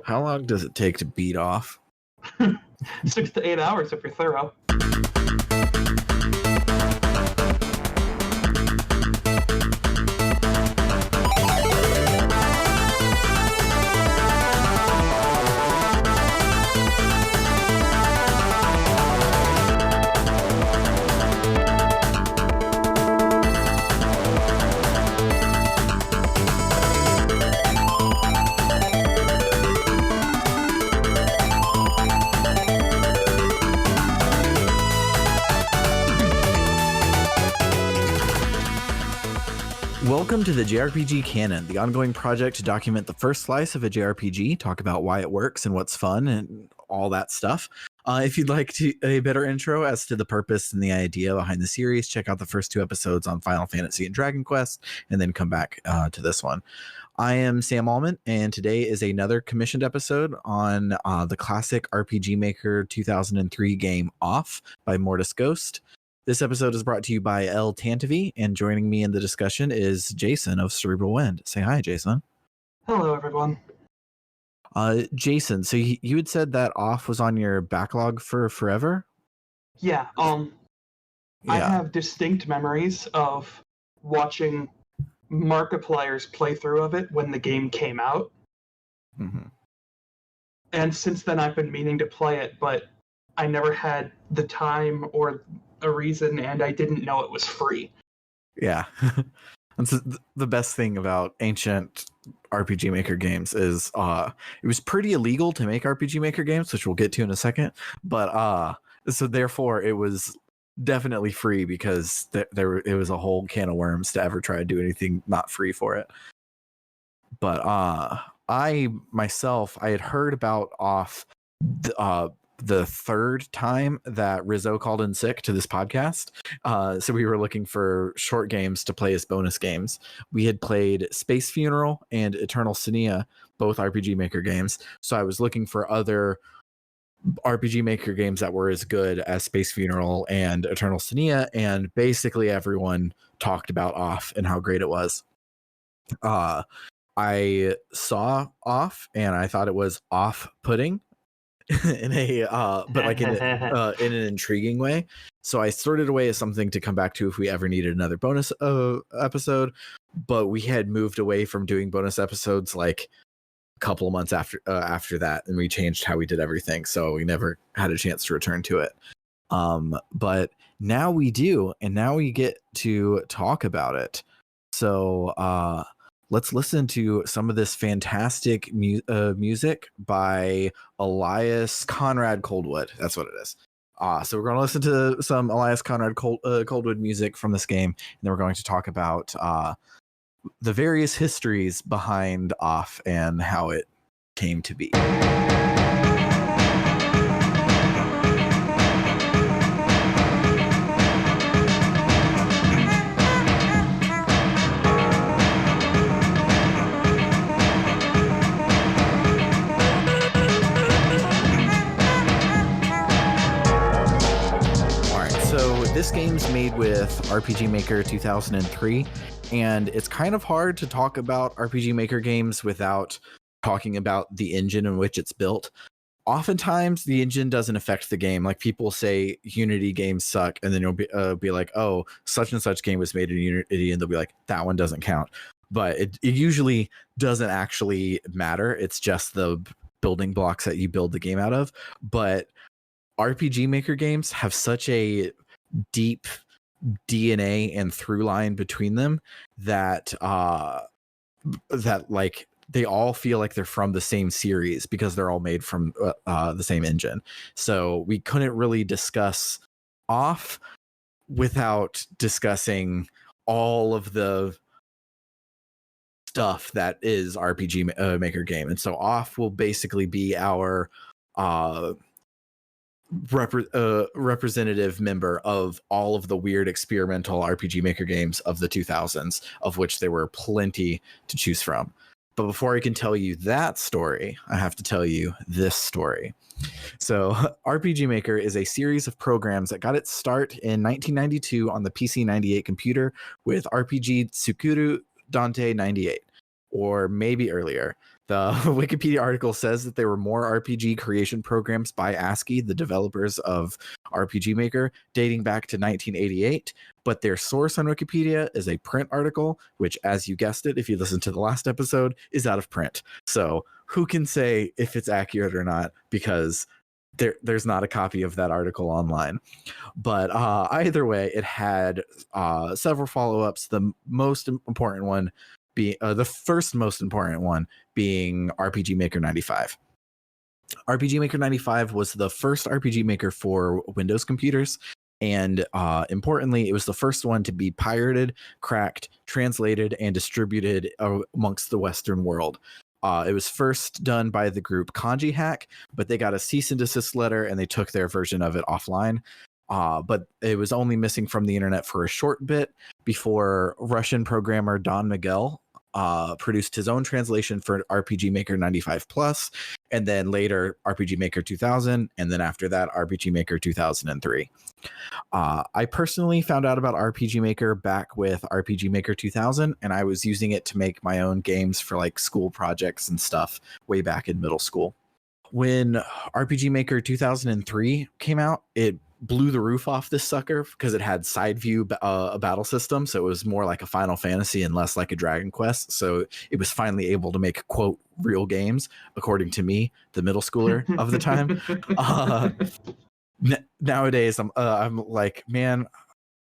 How long does it take to beat off? 6 to 8 hours if you're thorough. Welcome to the JRPG Canon, the ongoing project to document the first slice of a JRPG, talk about why it works and what's fun and all that stuff. If you'd like a better intro as to the purpose and the idea behind the series, check out the first 2 episodes on Final Fantasy and Dragon Quest, and then come back to this one. I am Sam Allman, and today is another commissioned episode on the classic RPG Maker 2003 game Off by Mortis Ghost. This episode is brought to you by El Tantavi, and joining me in the discussion is Jason of Cerebral Wind. Say hi, Jason. Hello, everyone. Jason, so you had said that Off was on your backlog for forever? Yeah, I have distinct memories of watching Markiplier's playthrough of it when the game came out. Mm-hmm. And since then I've been meaning to play it, but I never had the time or a reason, and I didn't know it was free. Yeah. That's the best thing about ancient RPG Maker games is it was pretty illegal to make RPG Maker games, which we'll get to in a second, but so therefore it was definitely free because it was a whole can of worms to ever try to do anything not free for it. But I had heard about Off the third time that Rizzo called in sick to this podcast. So we were looking for short games to play as bonus games. We had played Space Funeral and Eternal Senia, both RPG Maker games. So I was looking for other RPG Maker games that were as good as Space Funeral and Eternal Senia, and basically everyone talked about Off and how great it was. I saw Off and I thought it was off-putting in a but like in an intriguing way. So I sorted away as something to come back to if we ever needed another bonus episode. But we had moved away from doing bonus episodes like a couple of months after that, and we changed how we did everything, so we never had a chance to return to it. But now we do, and now we get to talk about it. So let's listen to some of this fantastic music by Elias Conrad Coldwood. That's what it is. So we're going to listen to some Elias Conrad Coldwood music from this game, and then we're going to talk about the various histories behind Off and how it came to be. This game's made with RPG Maker 2003, and it's kind of hard to talk about RPG Maker games without talking about the engine in which it's built. Oftentimes, the engine doesn't affect the game. Like, people say Unity games suck, and then you'll be like, oh, such and such game was made in Unity, and they'll be like, that one doesn't count. But it usually doesn't actually matter. It's just the building blocks that you build the game out of. But RPG Maker games have such a deep DNA and through line between them that like they all feel like they're from the same series because they're all made from the same engine. So we couldn't really discuss Off without discussing all of the stuff that is RPG Maker game. And so Off will basically be our representative member of all of the weird experimental RPG Maker games of the 2000s, of which there were plenty to choose from. But before I can tell you that story, I have to tell you this story. So RPG Maker is a series of programs that got its start in 1992 on the PC-98 computer with RPG Tsukuru Dante 98, or maybe earlier. The Wikipedia article says that there were more RPG creation programs by ASCII, the developers of RPG Maker, dating back to 1988, but their source on Wikipedia is a print article, which, as you guessed it, if you listened to the last episode, is out of print. So who can say if it's accurate or not, because there's not a copy of that article online. But either way, it had several follow-ups. The most important one being the first most important one being RPG Maker 95. RPG Maker 95 was the first RPG Maker for Windows computers. And importantly, it was the first one to be pirated, cracked, translated, and distributed amongst the Western world. It was first done by the group Kanji Hack, but they got a cease and desist letter and they took their version of it offline. But it was only missing from the internet for a short bit before Russian programmer Don Miguel produced his own translation for RPG Maker 95 Plus, and then later RPG Maker 2000, and then after that RPG Maker 2003. I personally found out about RPG Maker back with RPG Maker 2000, and I was using it to make my own games for like school projects and stuff way back in middle school. When RPG Maker 2003 came out, it blew the roof off this sucker because it had side view battle system, so it was more like a Final Fantasy and less like a Dragon Quest. So it was finally able to make quote real games, according to me, the middle schooler of the time. Nowadays, I'm like, man,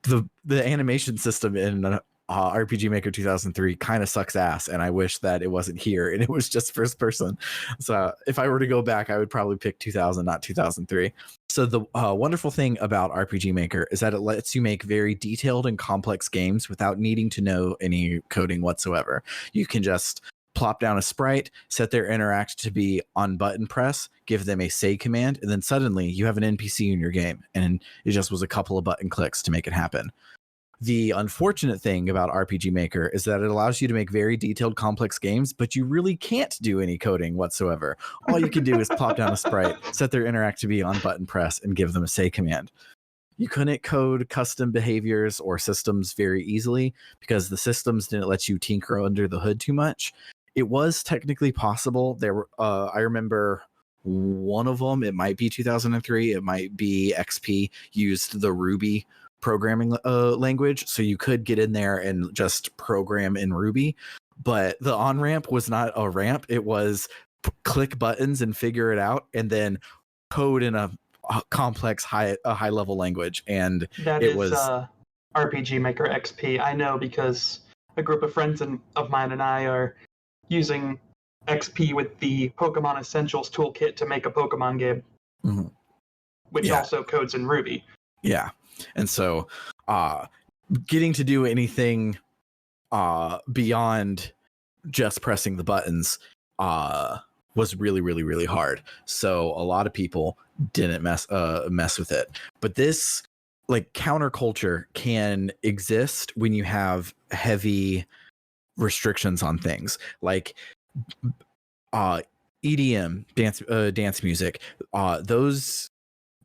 the animation system in RPG Maker 2003 kind of sucks ass, and I wish that it wasn't here and it was just first person. So if I were to go back, I would probably pick 2000, not 2003. So the wonderful thing about RPG Maker is that it lets you make very detailed and complex games without needing to know any coding whatsoever. You can just plop down a sprite, set their interact to be on button press, give them a say command, and then suddenly you have an NPC in your game, and it just was a couple of button clicks to make it happen. The unfortunate thing about RPG Maker is that it allows you to make very detailed, complex games, but you really can't do any coding whatsoever. All you can do is plop down a sprite, set their interact to be on button press, and give them a say command. You couldn't code custom behaviors or systems very easily because the systems didn't let you tinker under the hood too much. It was technically possible. There were, I remember one of them, it might be 2003, it might be XP, used the Ruby programming language, so you could get in there and just program in Ruby, but the on-ramp was not a ramp. It was click buttons and figure it out, and then code in a complex high level language. And that it was RPG Maker XP. I know because a group of friends of mine and I are using XP with the Pokemon Essentials toolkit to make a Pokemon game, which also codes in Ruby. Yeah. And so getting to do anything beyond just pressing the buttons was really, really, really hard. So a lot of people didn't mess with it. But this like counterculture can exist when you have heavy restrictions on things like EDM, dance music. Those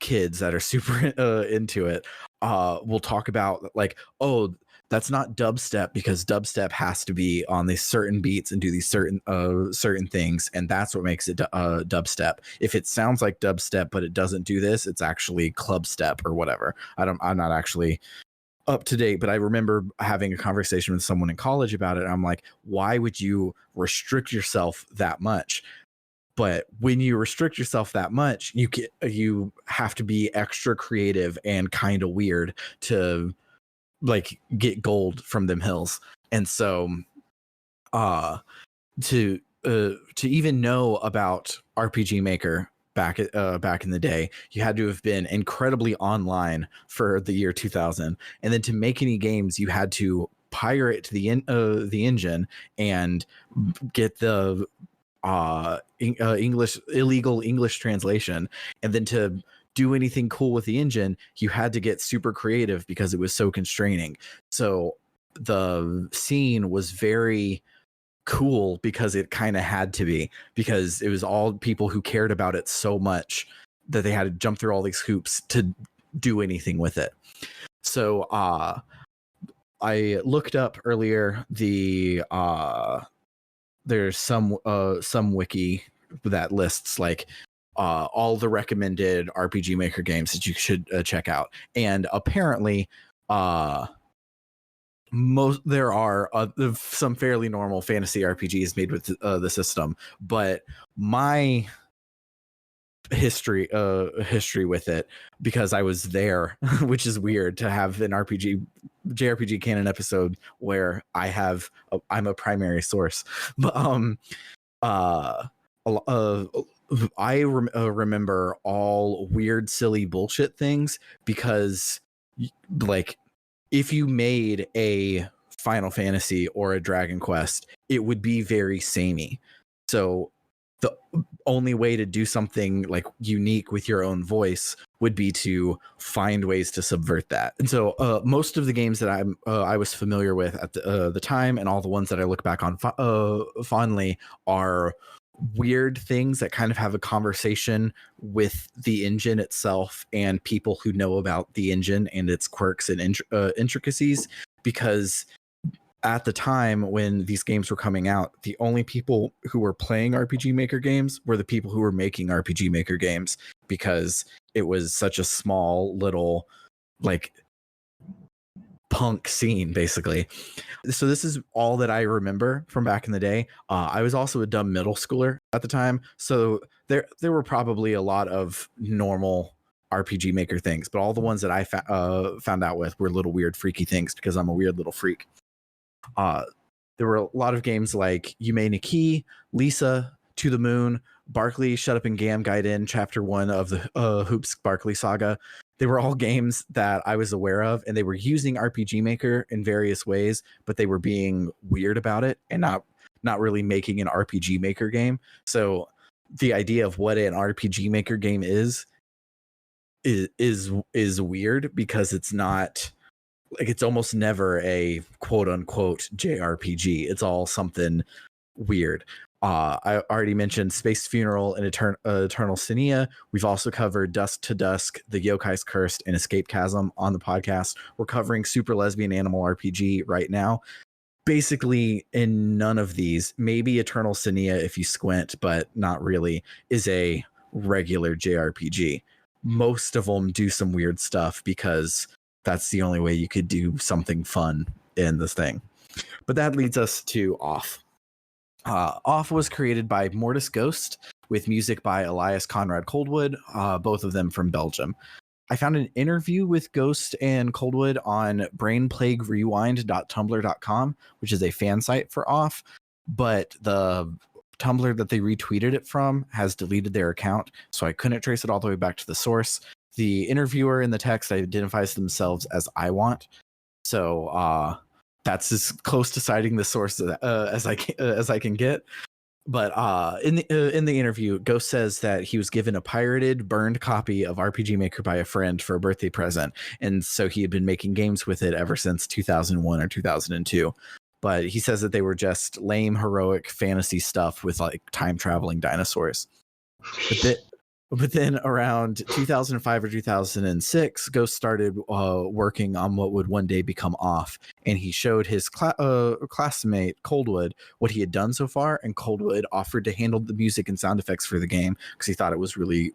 kids that are super into it will talk about like, oh, that's not dubstep because dubstep has to be on these certain beats and do these certain things, and that's what makes it dubstep. If it sounds like dubstep but it doesn't do this, it's actually clubstep or whatever. I'm not actually up to date, but I remember having a conversation with someone in college about it. I'm like, why would you restrict yourself that much? But when you restrict yourself that much, you have to be extra creative and kind of weird to like get gold from them hills. And so to even know about RPG Maker back in the day, you had to have been incredibly online for the year 2000, and then to make any games you had to pirate the engine and get the illegal English translation, and then to do anything cool with the engine you had to get super creative because it was so constraining. So the scene was very cool because it kind of had to be, because it was all people who cared about it so much that they had to jump through all these hoops to do anything with it. So I looked up earlier the there's some wiki that lists like all the recommended RPG Maker games that you should check out, and apparently there are some fairly normal fantasy RPGs made with the system, but my history with it, because I was there, which is weird to have an JRPG Canon episode where I'm a primary source, but I remember all weird, silly bullshit things, because like if you made a Final Fantasy or a Dragon Quest, it would be very samey. So the only way to do something like unique with your own voice would be to find ways to subvert that. And so most of the games that I was familiar with at the time, and all the ones that I look back on fondly, are weird things that kind of have a conversation with the engine itself and people who know about the engine and its quirks and intricacies. Because at the time when these games were coming out, the only people who were playing RPG Maker games were the people who were making RPG Maker games, because it was such a small little like punk scene, basically. So this is all that I remember from back in the day. I was also a dumb middle schooler at the time, so there were probably a lot of normal RPG Maker things, but all the ones that I found out with were little weird freaky things, because I'm a weird little freak. There were a lot of games like Yume Nikki, Lisa, To the Moon, Barkley, Shut Up and Gam Gaiden, Chapter 1 of the Hoops Barkley saga. They were all games that I was aware of, and they were using RPG Maker in various ways, but they were being weird about it and not really making an RPG Maker game. So the idea of what an RPG Maker game is weird, because it's not like, it's almost never a quote unquote JRPG. It's all something weird. I already mentioned Space Funeral and Eternal Sinia. We've also covered Dusk to Dusk, The Yokai's Cursed, and Escape Chasm on the podcast. We're covering Super Lesbian Animal RPG right now. Basically, in none of these, maybe Eternal Sinia if you squint, but not really, is a regular JRPG. Most of them do some weird stuff, because that's the only way you could do something fun in this thing. But that leads us to Off. Off was created by Mortis Ghost, with music by Elias Conrad Coldwood, both of them from Belgium. I found an interview with Ghost and Coldwood on brainplaguerewind.tumblr.com, which is a fan site for Off, but the Tumblr that they retweeted it from has deleted their account, so I couldn't trace it all the way back to the source. The interviewer in the text identifies themselves as I Want, so that's as close to citing the source as I can get. But in the interview, Ghost says that he was given a pirated, burned copy of RPG Maker by a friend for a birthday present, and so he had been making games with it ever since 2001 or 2002. But he says that they were just lame, heroic fantasy stuff with like time traveling dinosaurs. But then around 2005 or 2006, Ghost started working on what would one day become Off. And he showed his classmate, Coldwood, what he had done so far. And Coldwood offered to handle the music and sound effects for the game, because he thought it was really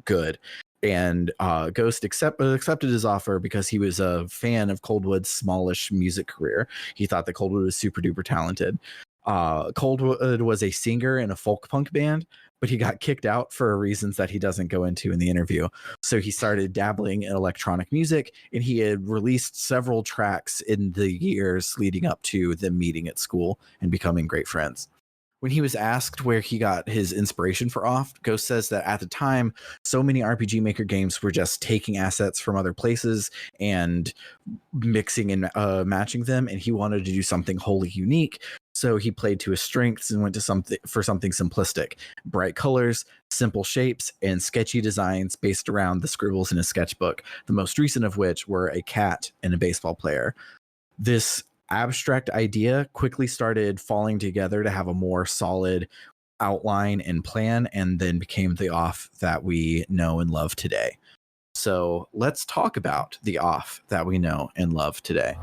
good. And Ghost accepted his offer because he was a fan of Coldwood's smallish music career. He thought that Coldwood was super duper talented. Coldwood was a singer in a folk punk band, but he got kicked out for reasons that he doesn't go into in the interview. So he started dabbling in electronic music, and he had released several tracks in the years leading up to them meeting at school and becoming great friends. When he was asked where he got his inspiration for Off, Ghost says that at the time, so many RPG Maker games were just taking assets from other places and mixing and matching them, and he wanted to do something wholly unique. So he played to his strengths and went to something simplistic: bright colors, simple shapes, and sketchy designs based around the scribbles in his sketchbook, the most recent of which were a cat and a baseball player. This abstract idea quickly started falling together to have a more solid outline and plan, and then became the Off that we know and love today. So let's talk about the Off that we know and love today.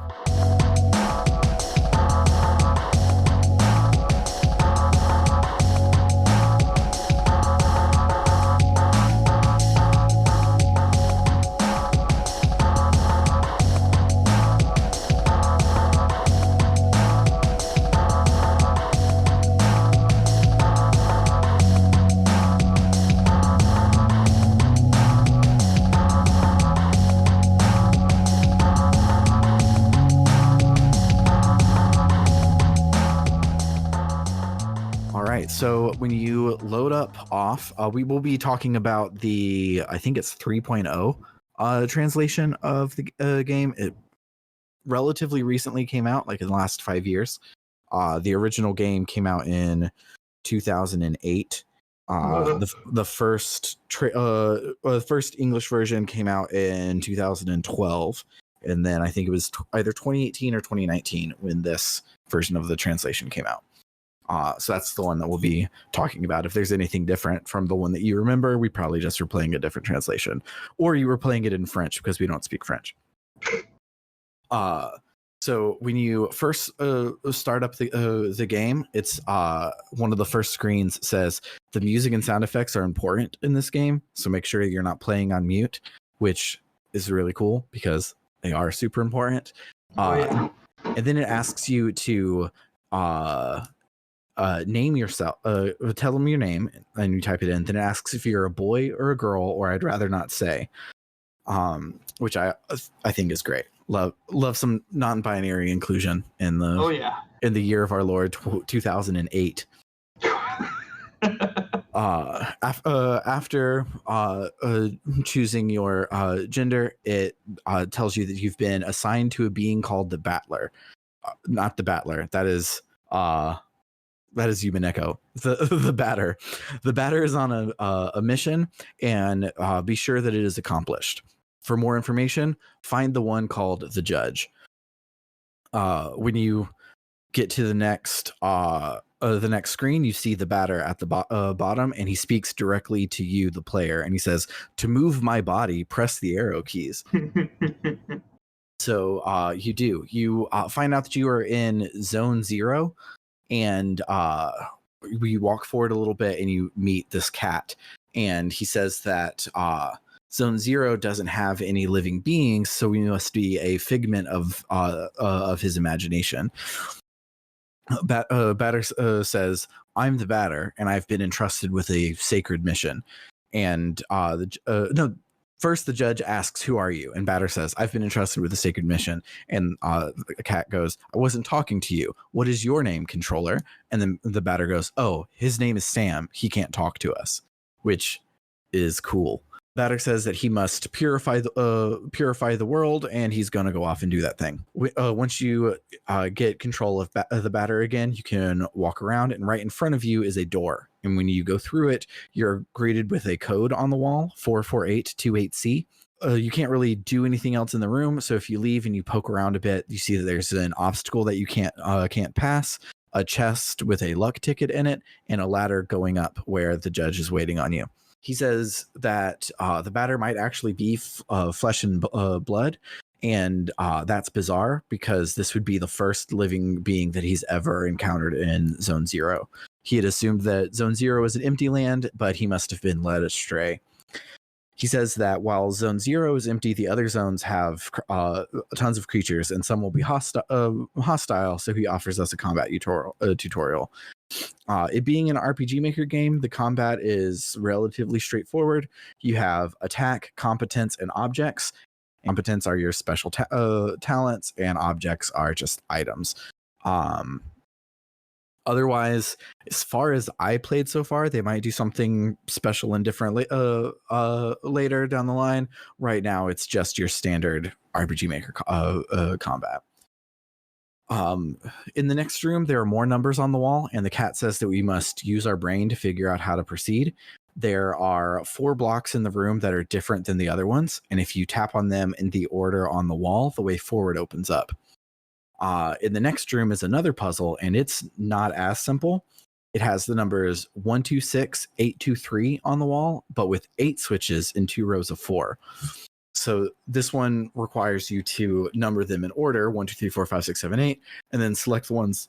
So when you load up off, we will be talking about I think it's 3.0 translation of the game. It relatively recently came out, like in the last 5 years. The original game came out in 2008. The first English version came out in 2012, and then I think it was either 2018 or 2019 when this version of the translation came out. So that's the one that we'll be talking about. If there's anything different from the one that you remember, we probably just were playing a different translation, or you were playing it in French because we don't speak French. So when you first start up the game, it's one of the first screens says the music and sound effects are important in this game, so make sure you're not playing on mute, which is really cool because they are super important. And then it asks you to name yourself, tell them your name, and you type it in. Then it asks if you're a boy or a girl, or I'd rather not say, which I think is great. Love some non-binary inclusion in the in the year of our Lord 2008. After choosing your gender, it tells you that you've been assigned to a being called the Battler. Not the Battler. That is Human Echo. The Batter. The Batter is on a mission, and be sure that it is accomplished. For more information, find the one called the Judge. When you get to the next screen, you see the Batter at the bottom, and he speaks directly to you, the player, and he says, "To move my body, press the arrow keys." So you find out that you are in Zone 0, and we walk forward a little bit, and you meet this cat, and he says that Zone 0 doesn't have any living beings, so we must be a figment of his imagination. Batter says, "I'm the Batter, and I've been entrusted with a sacred mission." And first the judge asks, "Who are you?" And Batter says, "I've been entrusted with a sacred mission." And the cat goes, "I wasn't talking to you. What is your name, controller?" And then the Batter goes, "Oh, his name is Sam. He can't talk to us," which is cool. Batter says that he must purify the world, and he's going to go off and do that thing. Once you get control of the Batter again, you can walk around, and right in front of you is a door. And when you go through it, you're greeted with a code on the wall, 44828C. You can't really do anything else in the room, so if you leave and you poke around a bit, you see that there's an obstacle that you can't pass, a chest with a luck ticket in it, and a ladder going up where the judge is waiting on you. He says that the Batter might actually be flesh and blood, and that's bizarre because this would be the first living being that he's ever encountered in Zone 0. He had assumed that Zone 0 was an empty land, but he must have been led astray. He says that while Zone 0 is empty, the other zones have tons of creatures, and some will be hostile, so he offers us a combat tutorial. It being an RPG Maker game, the combat is relatively straightforward. You have attack, competence, and objects. Competence are your special talents, and objects are just items. Otherwise, as far as I played so far, they might do something special and different later down the line. Right now, it's just your standard RPG Maker combat. In the next room, there are more numbers on the wall, and the cat says that we must use our brain to figure out how to proceed. There are 4 blocks in the room that are different than the other ones, and if you tap on them in the order on the wall, the way forward opens up. In the next room is another puzzle, and it's not as simple. It has the numbers 126, 823 on the wall, but with 8 switches in 2 rows of 4. So this one requires you to number them in order, 1, 2, 3, 4, 5, 6, 7, 8, and then select the ones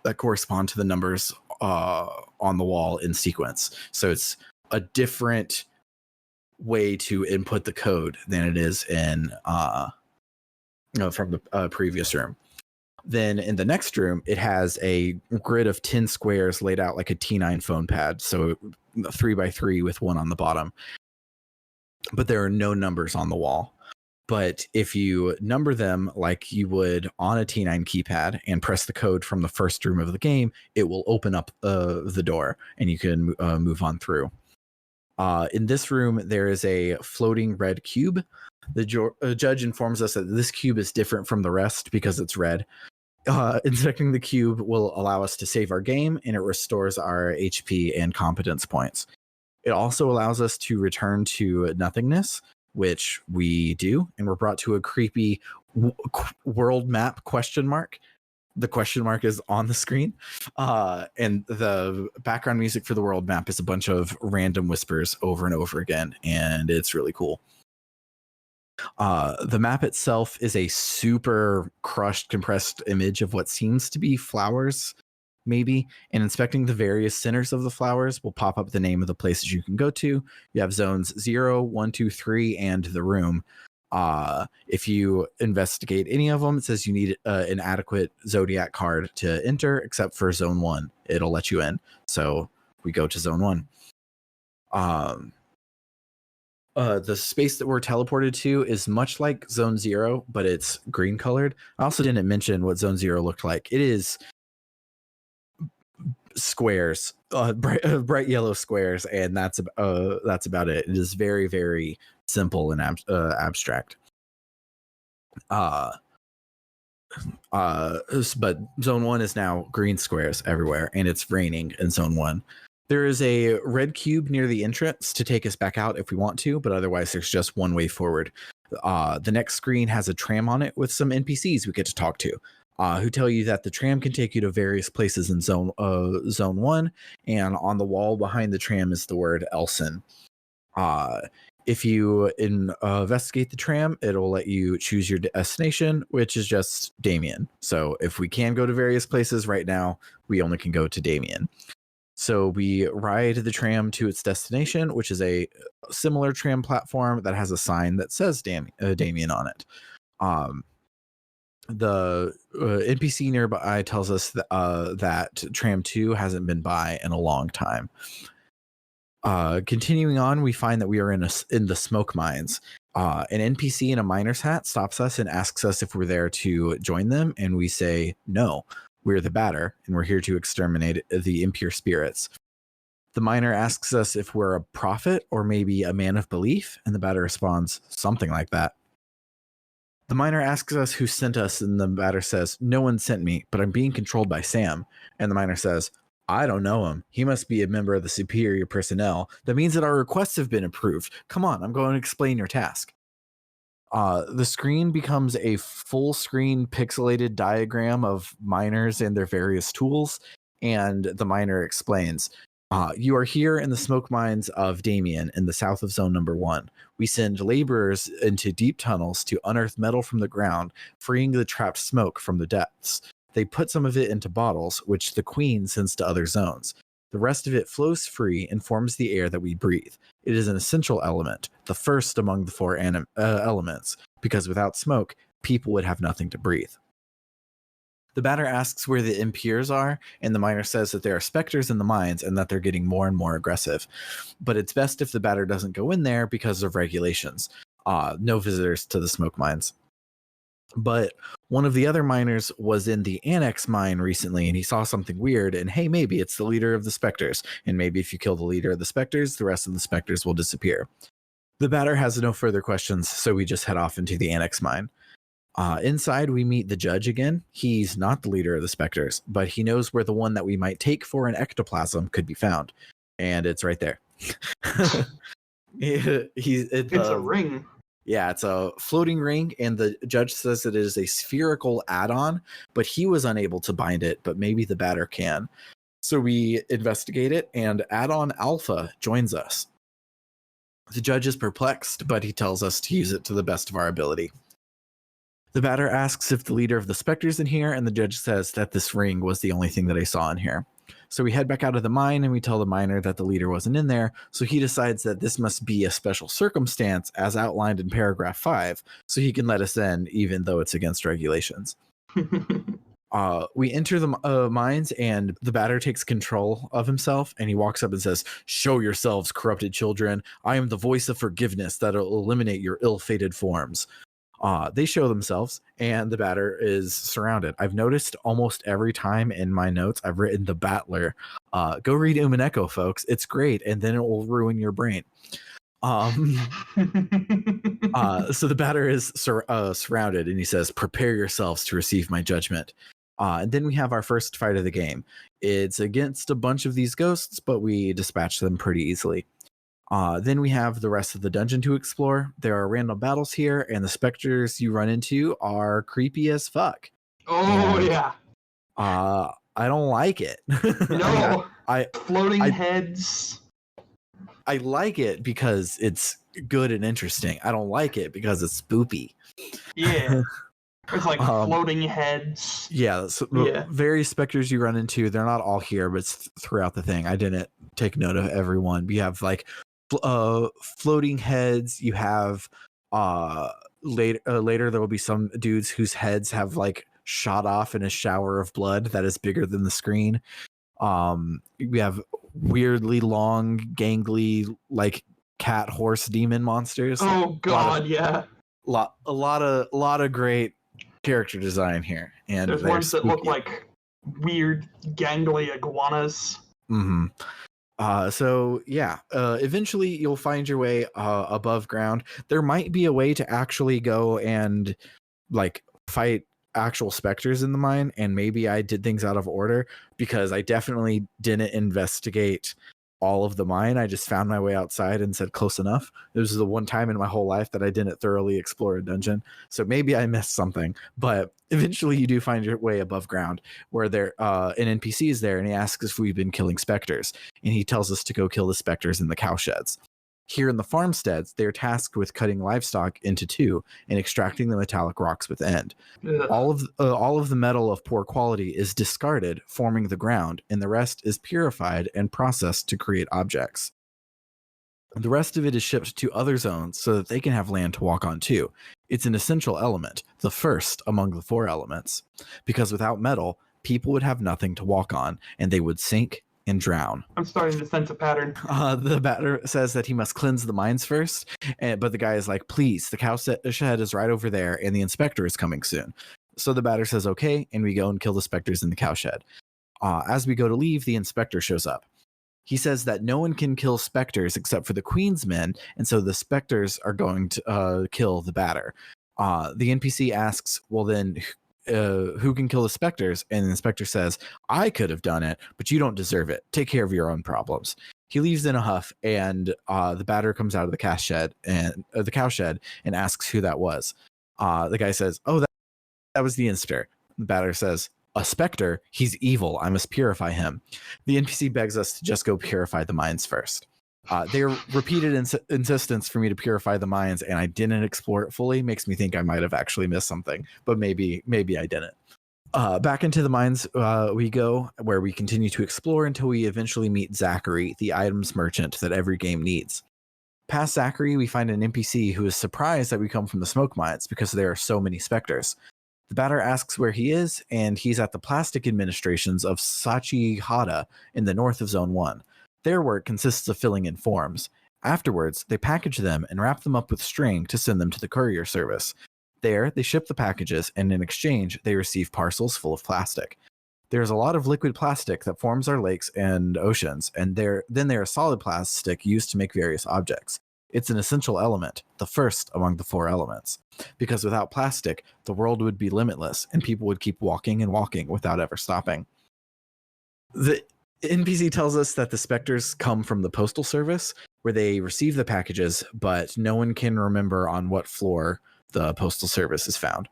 that correspond to the numbers on the wall in sequence. So it's a different way to input the code than it is in from the previous room. Then in the next room, it has a grid of 10 squares laid out like a T9 phone pad. So 3 by 3 with 1 on the bottom. But there are no numbers on the wall. But if you number them like you would on a T9 keypad and press the code from the first room of the game, it will open up the door and you can move on through. In this room, there is a floating red cube. The judge informs us that this cube is different from the rest because it's red. Inspecting the cube will allow us to save our game, and it restores our HP and competence points. It also allows us to return to nothingness, which we do, and we're brought to a creepy world map question mark. The question mark is on the screen, and the background music for the world map is a bunch of random whispers over and over again, and it's really cool. The map itself is a super crushed, compressed image of what seems to be flowers, maybe, and inspecting the various centers of the flowers will pop up the name of the places you can go to. You have zones 0, 1, 2, 3, and the room. If you investigate any of them, it says you need an adequate Zodiac card to enter, except for zone 1. It'll let you in. So we go to zone 1. The space that we're teleported to is much like zone 0, but it's green colored. I also didn't mention what zone 0 looked like. It is squares, bright yellow squares, and that's about it. It is very, very simple and abstract. But zone 1 is now green squares everywhere, and it's raining in zone 1. There is a red cube near the entrance to take us back out if we want to, but otherwise there's just one way forward. The next screen has a tram on it with some NPCs we get to talk to, who tell you that the tram can take you to various places in zone 1, and on the wall behind the tram is the word Elson. If you investigate the tram, it'll let you choose your destination, which is just Damien. So if we can go to various places right now, we only can go to Damien. So we ride the tram to its destination, which is a similar tram platform that has a sign that says Damien on it. The NPC nearby tells us that tram 2 hasn't been by in a long time. Continuing on, we find that we are in the smoke mines. An NPC in a miner's hat stops us and asks us if we're there to join them, and we say no. We're the batter, and we're here to exterminate the impure spirits. The miner asks us if we're a prophet or maybe a man of belief, and the batter responds, something like that. The miner asks us who sent us, and the batter says, no one sent me, but I'm being controlled by Sam. And the miner says, I don't know him. He must be a member of the superior personnel. That means that our requests have been approved. Come on, I'm going to explain your task. The screen becomes a full screen pixelated diagram of miners and their various tools, and the miner explains, you are here in the smoke mines of Damien in the south of zone number 1. We send laborers into deep tunnels to unearth metal from the ground, freeing the trapped smoke from the depths. They put some of it into bottles, which the queen sends to other zones. The rest of it flows free and forms the air that we breathe. It is an essential element, the first among the 4 elements, because without smoke, people would have nothing to breathe. The batter asks where the impures are, and the miner says that there are specters in the mines and that they're getting more and more aggressive. But it's best if the batter doesn't go in there because of regulations. No visitors to the smoke mines. But one of the other miners was in the Annex mine recently, and he saw something weird, and hey, maybe it's the leader of the Spectres, and maybe if you kill the leader of the Spectres, the rest of the Spectres will disappear. The batter has no further questions, so we just head off into the Annex mine. Inside, we meet the judge again. He's not the leader of the Spectres, but he knows where the one that we might take for an ectoplasm could be found, and it's right there. It's a ring. Yeah, it's a floating ring, and the judge says that it is a spherical add-on, but he was unable to bind it, but maybe the batter can. So we investigate it, and add-on Alpha joins us. The judge is perplexed, but he tells us to use it to the best of our ability. The batter asks if the leader of the Spectres in here, and the judge says that this ring was the only thing that I saw in here. So we head back out of the mine, and we tell the miner that the leader wasn't in there, so he decides that this must be a special circumstance as outlined in paragraph 5, so he can let us in, even though it's against regulations. We enter the mines, and the batter takes control of himself, and he walks up and says, show yourselves, corrupted children. I am the voice of forgiveness that will eliminate your ill-fated forms. They show themselves, and the batter is surrounded. I've noticed almost every time in my notes I've written the battler. Go read Umineko, folks. It's great, and then it will ruin your brain. So the batter is surrounded, and he says, "Prepare yourselves to receive my judgment." And then we have our first fight of the game. It's against a bunch of these ghosts, but we dispatch them pretty easily. Then we have the rest of the dungeon to explore. There are random battles here, and the specters you run into are creepy as fuck. Oh, and, yeah. I don't like it. No. I floating heads. I like it because it's good and interesting. I don't like it because it's spoopy. Yeah. It's like floating heads. Yeah, so various specters you run into, they're not all here, but it's throughout the thing. I didn't take note of everyone. You have like floating heads. You have later there will be some dudes whose heads have like shot off in a shower of blood that is bigger than the screen. We have weirdly long, gangly, like cat horse demon monsters. Oh god, yeah. A lot of great character design here, and there's ones that look like weird gangly iguanas. Mm-hmm. So yeah, eventually you'll find your way above ground. There might be a way to actually go and like fight actual specters in the mine, and maybe I did things out of order because I definitely didn't investigate all of the mine. I just found my way outside and said close enough. This is the one time in my whole life that I didn't thoroughly explore a dungeon, so maybe I missed something. But eventually you do find your way above ground where there an NPC is there, and he asks if we've been killing specters, and he tells us to go kill the specters in the cow sheds. Here in the farmsteads, they're tasked with cutting livestock into two and extracting the metallic rocks within. All of the metal of poor quality is discarded, forming the ground, and the rest is purified and processed to create objects. The rest of it is shipped to other zones so that they can have land to walk on too. It's an essential element, the first among the four elements, because without metal, people would have nothing to walk on, and they would sink and drown. I'm starting to sense a pattern. The batter says that he must cleanse the mines first, but the guy is like, please, the cow shed is right over there, and the inspector is coming soon. So the batter says okay, and we go and kill the specters in the cow shed. As we go to leave, the inspector shows up. He says that no one can kill specters except for the queen's men, and so the specters are going to kill the batter. The NPC asks, well then, who can kill the specters? And the inspector says, I could have done it, but you don't deserve it. Take care of your own problems. He leaves in a huff, and the batter comes out of the cow shed and asks who that was. The guy says, oh, that was the inspector. The batter says, a specter? He's evil. I must purify him. The NPC begs us to just go purify the mines first. Their repeated insistence for me to purify the mines, and I didn't explore it fully, makes me think I might have actually missed something, but maybe I didn't. Back into the mines we go, where we continue to explore until we eventually meet Zachary, the items merchant that every game needs. Past Zachary, we find an NPC who is surprised that we come from the smoke mines because there are so many specters. The batter asks where he is, and he's at the plastic administrations of Sachihara in the north of Zone 1. Their work consists of filling in forms. Afterwards, they package them and wrap them up with string to send them to the courier service. There, they ship the packages, and in exchange, they receive parcels full of plastic. There's a lot of liquid plastic that forms our lakes and oceans, and then there is solid plastic used to make various objects. It's an essential element, the first among the four elements. Because without plastic, the world would be limitless, and people would keep walking and walking without ever stopping. The NPC tells us that the specters come from the postal service, where they receive the packages, but no one can remember on what floor the postal service is found.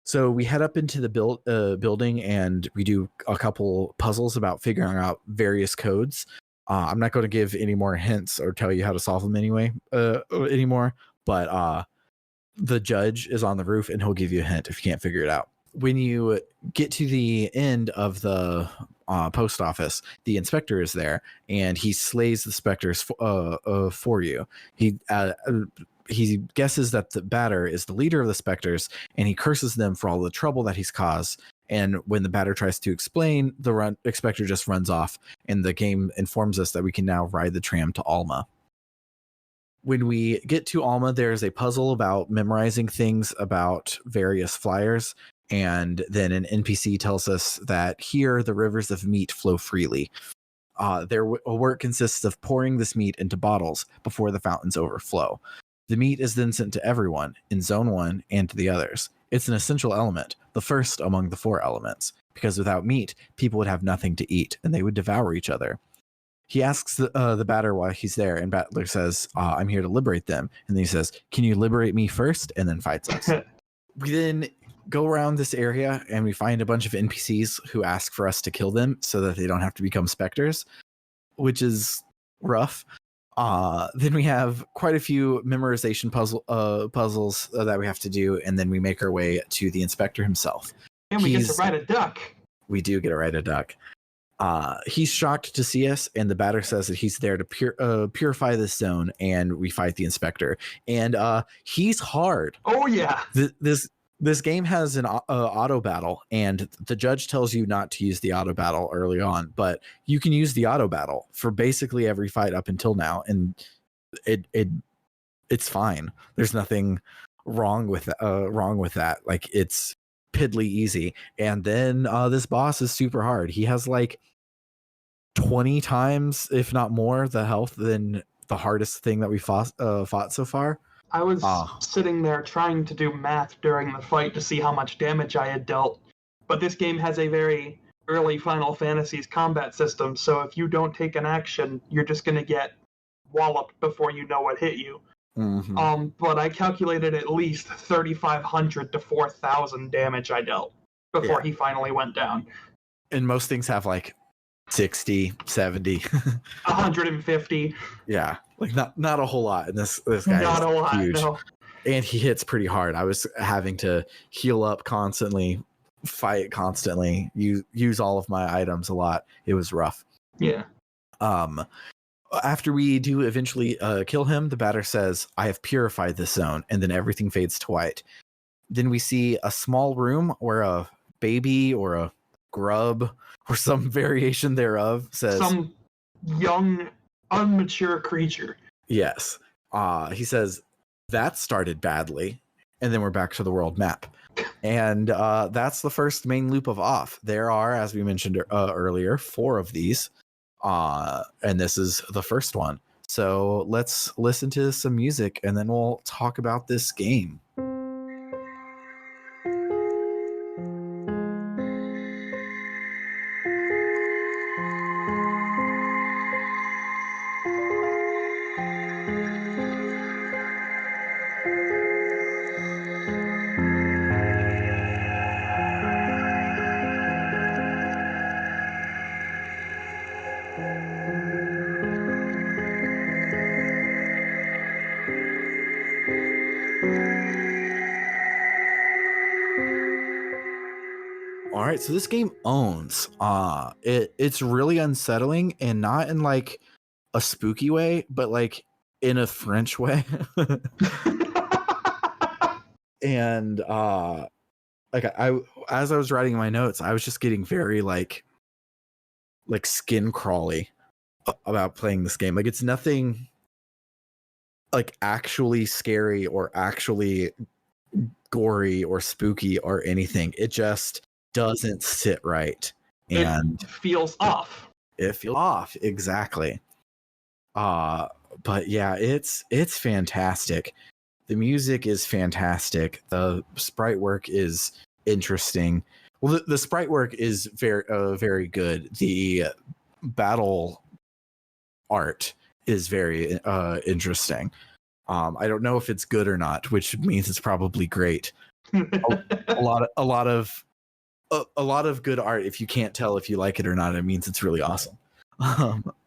So we head up into the building, and we do a couple puzzles about figuring out various codes. I'm not going to give any more hints or tell you how to solve them anymore, but the judge is on the roof, and he'll give you a hint if you can't figure it out. When you get to the end of the post office, the inspector is there, and he slays the specters for you. He guesses that the batter is the leader of the specters, and he curses them for all the trouble that he's caused. And when the batter tries to explain, the inspector just runs off, and the game informs us that we can now ride the tram to Alma. When we get to Alma, there's a puzzle about memorizing things about various flyers. And then an NPC tells us that here the rivers of meat flow freely. Their work consists of pouring this meat into bottles before the fountains overflow. The meat is then sent to everyone in Zone 1 and to the others. It's an essential element, the first among the 4 elements, because without meat, people would have nothing to eat and they would devour each other. He asks the batter why he's there, and Battler says, I'm here to liberate them. And then he says, can you liberate me first? And then fights us. We then go around this area and we find a bunch of NPCs who ask for us to kill them so that they don't have to become specters, which is rough. Then we have quite a few memorization puzzles that we have to do, and then we make our way to the inspector himself. And we get to ride a duck. We do get to ride a duck. He's shocked to see us, and the batter says that he's there to purify this zone, and we fight the inspector. And he's hard. Oh yeah. This game has an auto battle, and the judge tells you not to use the auto battle early on, but you can use the auto battle for basically every fight up until now, and it's fine. There's nothing wrong with that. Like, it's piddly easy. And then this boss is super hard. He has like 20 times, if not more, the health than the hardest thing that we fought so far. I was sitting there trying to do math during the fight to see how much damage I had dealt, but this game has a very early Final Fantasy's combat system, so if you don't take an action, you're just going to get walloped before you know what hit you. Mm-hmm. But I calculated at least 3,500 to 4,000 damage I dealt before he finally went down. And most things have like 60, 70, 150. Yeah, like not a whole lot. And this guy not is a lot, huge. no. And he hits pretty hard. I was having to heal up constantly, fight constantly, use all of my items a lot. It was rough. Yeah. After we do eventually kill him, the batter says, I have purified this zone, and then everything fades to white. Then we see a small room where a baby or a grub or some variation thereof says... Some young, immature creature. Yes. He says, that started badly. And then we're back to the world map. And that's the first main loop of Off. There are, as we mentioned earlier, 4 of these. And this is the first one. So let's listen to some music and then we'll talk about this game. All right, so this game owns. It's really unsettling, and not in like a spooky way, but like in a French way. And like as I was writing my notes, I was just getting very like skin crawly about playing this game. Like, it's nothing like actually scary or actually gory or spooky or anything. It just doesn't sit right, and it feels off. It feels off, exactly. But yeah, it's fantastic. The music is fantastic. The sprite work is interesting. Well, the sprite work is very good. The battle art is very interesting. I don't know if it's good or not, which means it's probably great. a lot of good art. If you can't tell if you like it or not, it means it's really awesome.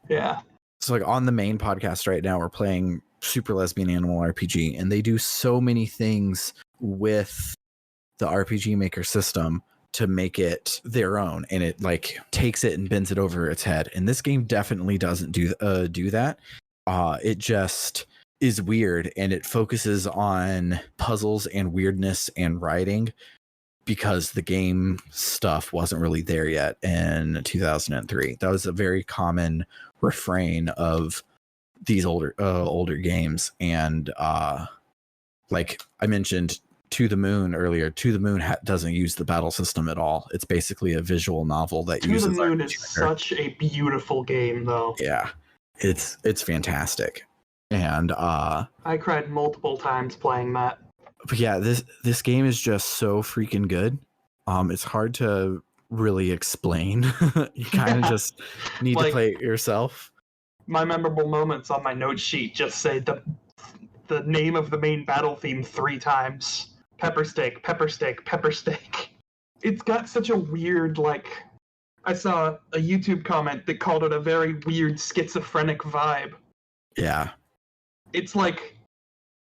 Yeah. So like on the main podcast right now, we're playing Super Lesbian Animal RPG, and they do so many things with the RPG Maker system to make it their own, and it like takes it and bends it over its head. And this game definitely doesn't do that. It just is weird, and it focuses on puzzles and weirdness and writing, because the game stuff wasn't really there yet in 2003. That was a very common refrain of these older games. And like I mentioned To the Moon earlier, To the Moon doesn't use the battle system at all. It's basically a visual novel that uses To the Moon is such a beautiful game, though. Yeah, it's fantastic. And I cried multiple times playing that. But yeah, this game is just so freaking good. It's hard to really explain. You kind of just need to play it yourself. My memorable moments on my note sheet just say the name of the main battle theme 3 times. Pepper steak, pepper steak, pepper steak. It's got such a weird, like, I saw a YouTube comment that called it a very weird schizophrenic vibe. Yeah. It's like,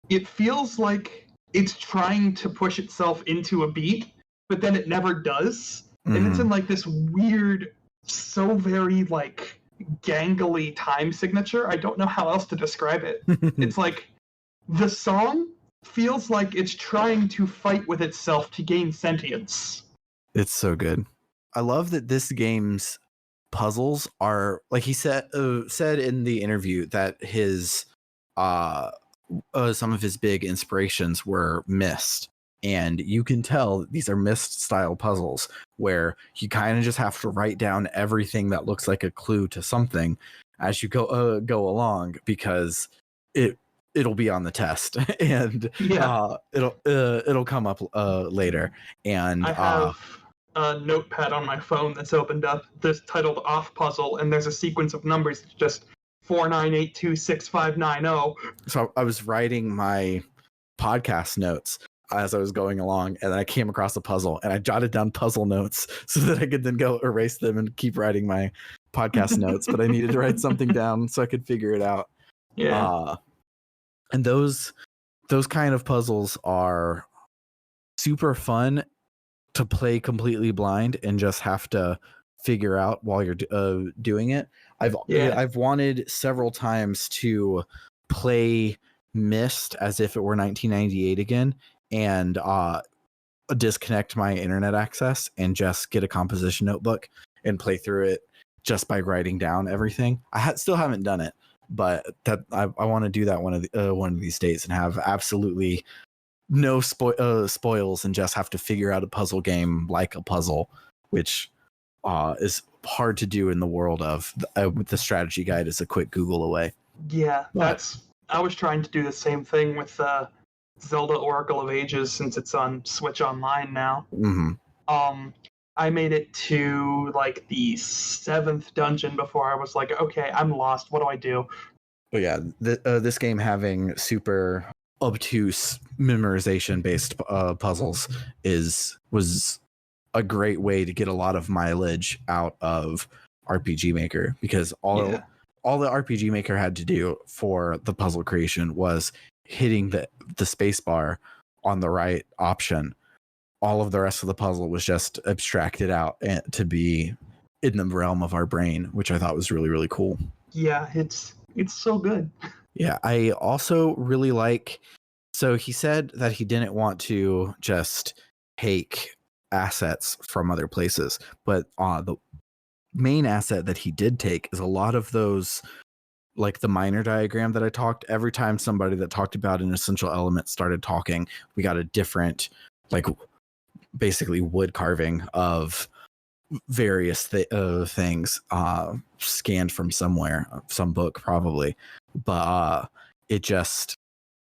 it feels like it's trying to push itself into a beat, but then it never does. And it's in like this weird, so very like gangly time signature. I don't know how else to describe it. It's like the song feels like it's trying to fight with itself to gain sentience. It's so good. I love that this game's puzzles are, like he said in the interview, that his some of his big inspirations were Myst. And you can tell these are Myst style puzzles where you kind of just have to write down everything that looks like a clue to something as you go along, because it'll be on the test and it'll come up later. And I have a notepad on my phone that's opened up, this titled Off Puzzle, and there's a sequence of numbers just 49826590. So I was writing my podcast notes as I was going along, and then I came across a puzzle, and I jotted down puzzle notes so that I could then go erase them and keep writing my podcast notes. But I needed to write something down so I could figure it out. Yeah. And those kind of puzzles are super fun to play completely blind and just have to figure out while you're doing it. I've wanted several times to play Myst as if it were 1998 again, and disconnect my internet access and just get a composition notebook and play through it just by writing down everything. I still haven't done it, but that I want to do that one of these days and have absolutely no spoils and just have to figure out a puzzle game like a puzzle, which is hard to do in the world of with the strategy guide is a quick Google away. Yeah, I was trying to do the same thing with Zelda Oracle of Ages, since it's on Switch Online now. I made it to like the 7th dungeon before I was like, okay, I'm lost. What do I do? But yeah, this game having super obtuse memorization based puzzles was a great way to get a lot of mileage out of RPG Maker, because all the RPG Maker had to do for the puzzle creation was hitting the space bar on the right option. All of the rest of the puzzle was just abstracted out to be in the realm of our brain, which I thought was really, really cool. Yeah, it's so good. Yeah, I also really like, so he said that he didn't want to just take assets from other places, but the main asset that he did take is a lot of those, like the miner diagram that I talked, every time somebody that talked about an essential element started talking, we got a different, like basically wood carving of various things scanned from somewhere, some book probably, but it just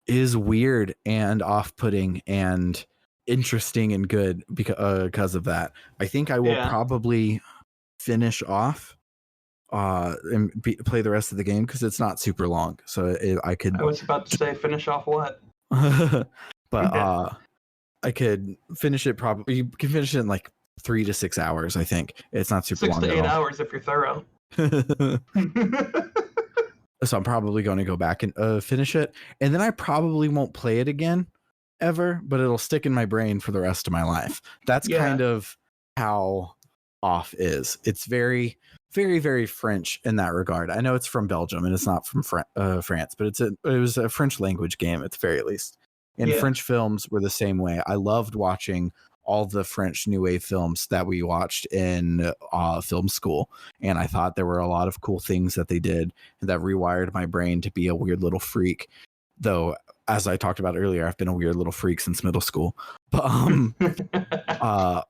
is weird and off-putting and interesting and good because of that. I think I will probably finish off and play the rest of the game because it's not super long, so I was about to say finish off what? But I could finish it, probably you can finish it in like 3 to 6 hours. I think it's not super 6 long to 8 at all. hours if you're thorough. So I'm probably going to go back and finish it, and then I probably won't play it again ever, but it'll stick in my brain for the rest of my life. That's kind of how Off is. It's very, very, very French in that regard. I know it's from Belgium and it's not from France, but it was a French language game at the very least. And French films were the same way. I loved watching all the French New Wave films that we watched in film school. And I thought there were a lot of cool things that they did that rewired my brain to be a weird little freak. Though, as I talked about earlier, I've been a weird little freak since middle school. But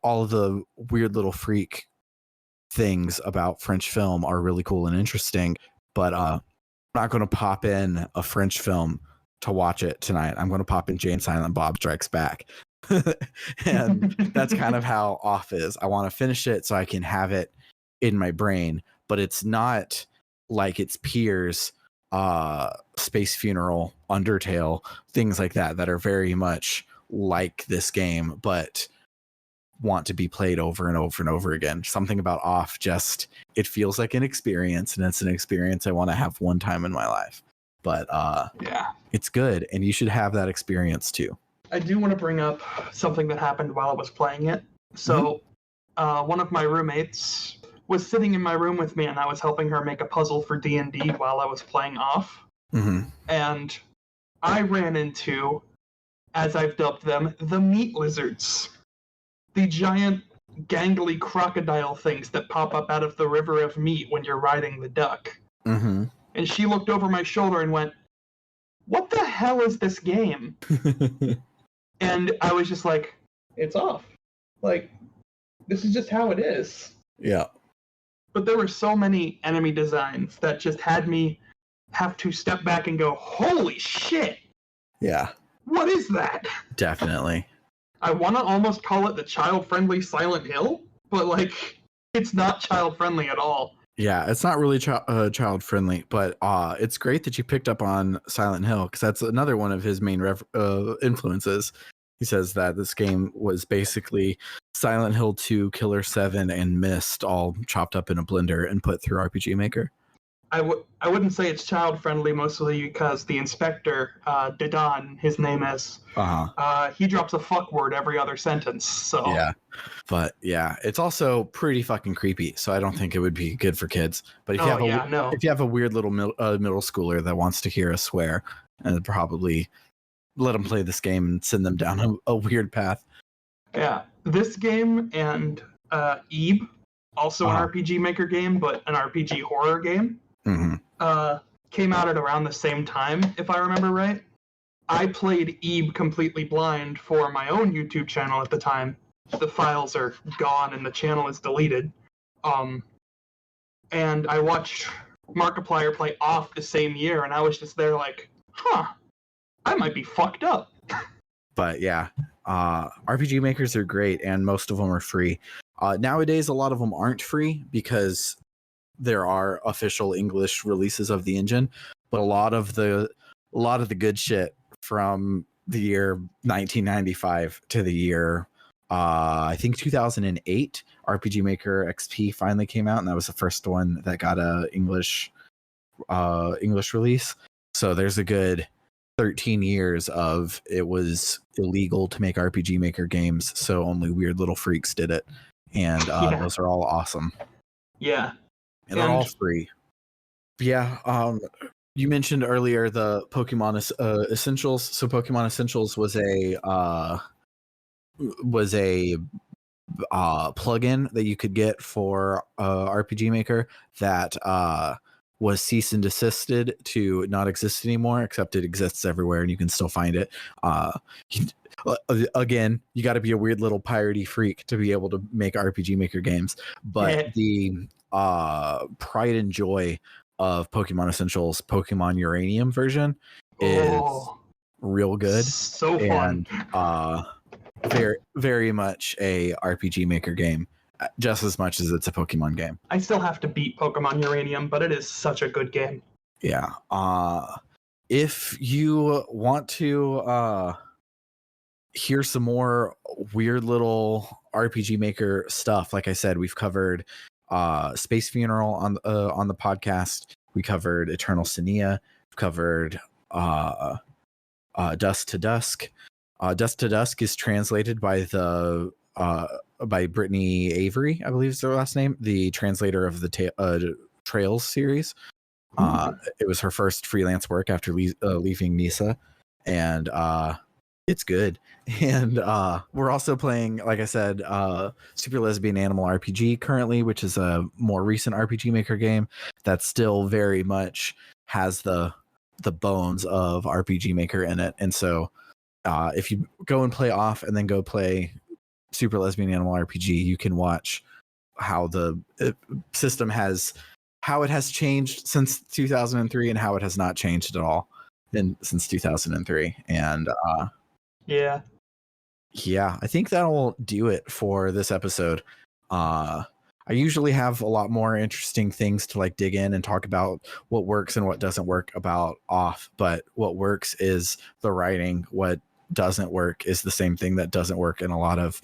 all of the weird little freak things about French film are really cool and interesting. But I'm not going to pop in a French film to watch it tonight. I'm going to pop in Jay and Silent Bob Strikes Back. And that's kind of how Off is. I want to finish it so I can have it in my brain, but it's not like its peers, Space Funeral, Undertale, things like that are very much like this game, but want to be played over and over and over again. Something about Off, just it feels like an experience, and it's an experience I want to have one time in my life. But yeah, it's good, and you should have that experience too. I do want to bring up something that happened while I was playing it. So one of my roommates was sitting in my room with me, and I was helping her make a puzzle for D&D while I was playing Off. And I ran into, as I've dubbed them, the meat lizards. The giant, gangly crocodile things that pop up out of the river of meat when you're riding the duck. And she looked over my shoulder and went, "What the hell is this game?" And I was just like, "It's Off. Like, this is just how it is." Yeah. But there were so many enemy designs that just had me have to step back and go, "Holy shit!" Yeah. What is that? Definitely. I want to almost call it the child-friendly Silent Hill, but like, it's not child-friendly at all. Yeah, it's not really child-friendly, but it's great that you picked up on Silent Hill, because that's another one of his main influences. He says that this game was basically Silent Hill 2, Killer 7, and Myst all chopped up in a blender and put through RPG Maker. I wouldn't say it's child-friendly, mostly because the inspector, Dedan, his name is, he drops a fuck word every other sentence, so... Yeah, but yeah, it's also pretty fucking creepy, so I don't think it would be good for kids. But if you have a weird little middle schooler that wants to hear us swear, and probably let them play this game and send them down a weird path. Yeah, this game and Ebe, also an RPG Maker game, but an RPG horror game, came out at around the same time, if I remember right. I played Ebe completely blind for my own YouTube channel at the time. The files are gone and the channel is deleted. And I watched Markiplier play Off the same year, and I was just there like, I might be fucked up. But yeah, RPG makers are great, and most of them are free. Nowadays, a lot of them aren't free because there are official English releases of the engine, but a lot of the good shit from the year 1995 to the year I think 2008, RPG Maker XP finally came out, and that was the first one that got a English release. So there's a good 13 years of it was illegal to make RPG Maker games, so only weird little freaks did it, and those are all awesome. Yeah, and they're all free. Yeah. You mentioned earlier the Pokemon Essentials. So Pokemon Essentials was a plugin that you could get for RPG Maker that was cease and desisted to not exist anymore, except it exists everywhere and you can still find it. Again, you got to be a weird little piratey freak to be able to make RPG Maker games, but the pride and joy of Pokemon Essentials Pokemon Uranium version is real good. So fun. And very, very much a RPG Maker game, just as much as it's a Pokemon game. I still have to beat Pokemon Uranium, but it is such a good game. Yeah. If you want to hear some more weird little RPG Maker stuff, like I said, we've covered Space Funeral on the podcast. We covered Eternal Senia. We've covered Dust to Dusk. Dust to Dusk is translated by by Brittany Avery, I believe is their last name, the translator of the Trails series. It was her first freelance work after leaving NISA, and It's good. And we're also playing, like I said, Super Lesbian Animal RPG currently, which is a more recent RPG Maker game that still very much has the bones of RPG Maker in it. And so if you go and play off and then go play Super Lesbian Animal RPG, you can watch how the system has, how it has changed since 2003 and how it has not changed at all since 2003. And yeah, I think that'll do it for this episode. I usually have a lot more interesting things to like dig in and talk about what works and what doesn't work about off, but what works is the writing. What doesn't work is the same thing that doesn't work in a lot of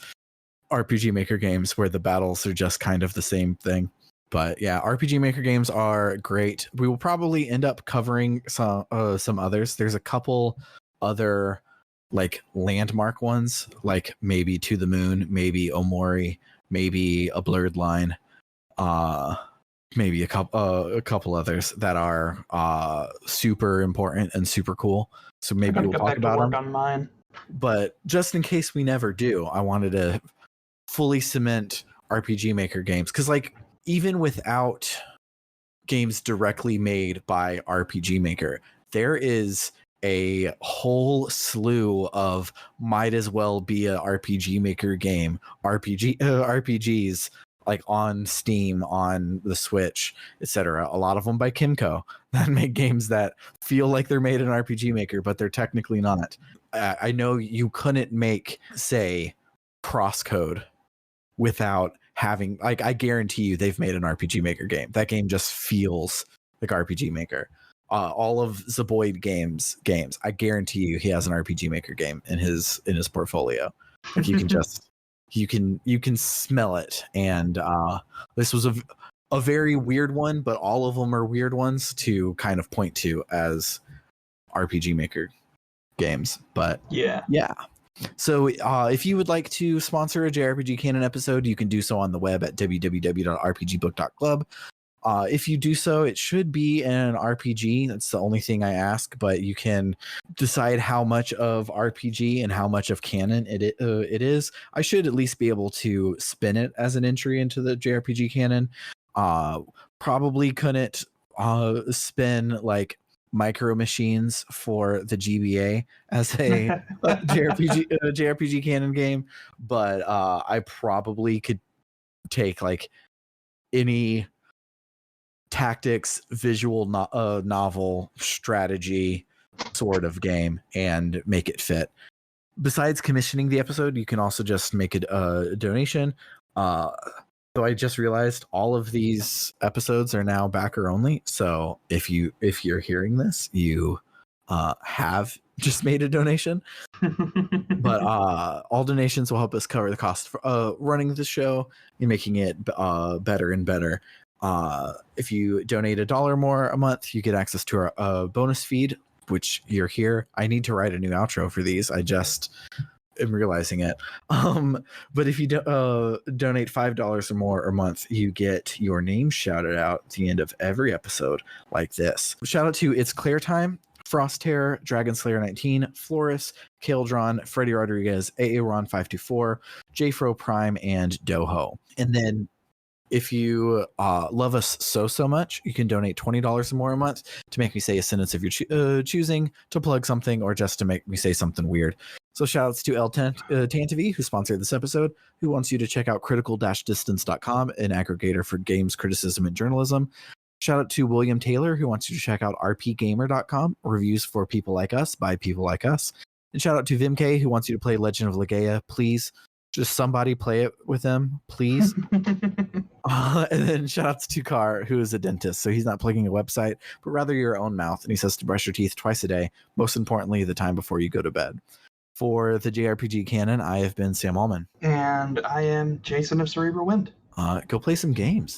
RPG Maker games where the battles are just kind of the same thing. But yeah, RPG Maker games are great. We will probably end up covering some others. There's a couple other like landmark ones, like maybe To the Moon, maybe Omori, maybe A Blurred Line, maybe a couple others that are super important and super cool. So maybe we'll talk about them. On mine. But just in case we never do, I wanted to fully cement RPG Maker games, because like even without games directly made by RPG Maker, there is a whole slew of might as well be a RPG Maker game RPGs like on Steam, on the Switch, etc. A lot of them by Kimco that make games that feel like they're made in RPG Maker, but they're technically not. I know you couldn't make, say, Crosscode without having, like, I guarantee you they've made an RPG Maker game. That game just feels like RPG Maker. All of Zaboid games, I guarantee you he has an RPG Maker game in his portfolio. Like you can just you can smell it. And this was a very weird one, but all of them are weird ones to kind of point to as RPG Maker games. But yeah. So if you would like to sponsor a JRPG Canon episode, you can do so on the web at www.rpgbook.club. If you do so, it should be an RPG. That's the only thing I ask, but you can decide how much of RPG and how much of canon it is. I should at least be able to spin it as an entry into the JRPG Canon. Probably couldn't spin like Micro Machines for the GBA as a JRPG Canon game, but I probably could take like any tactics visual novel strategy sort of game and make it fit. Besides commissioning the episode, you can also just make it a donation. So I just realized all of these episodes are now backer only. So if you're hearing this, you have just made a donation. But all donations will help us cover the cost for running the show and making it better and better. If you donate $1 more a month, you get access to our bonus feed, which you're here. I need to write a new outro for these. I just am realizing it. But if you donate $5 or more a month, you get your name shouted out at the end of every episode like this. Shout out to It's Claire Time, Frost Terror, Dragon Slayer 19, Floris, Kaldron, Freddie Rodriguez, Aaron 524, Jfro Prime, and Doho. And then if you love us so much, you can donate $20 or more a month to make me say a sentence of your choosing, to plug something, or just to make me say something weird. So shout outs to El Tantavi, who sponsored this episode, who wants you to check out critical-distance.com, an aggregator for games criticism and journalism. Shout out to William Taylor, who wants you to check out rpgamer.com, reviews for people like us by people like us. And shout out to Vimk, who wants you to play Legend of Legaia. Please, just somebody play it with them, please. And then shout outs to Carr, who is a dentist, so he's not plugging a website, but rather your own mouth. And he says to brush your teeth twice a day, most importantly, the time before you go to bed. For the JRPG Canon, I have been Sam Allman. And I am Jason of Cerebral Wind. Go play some games.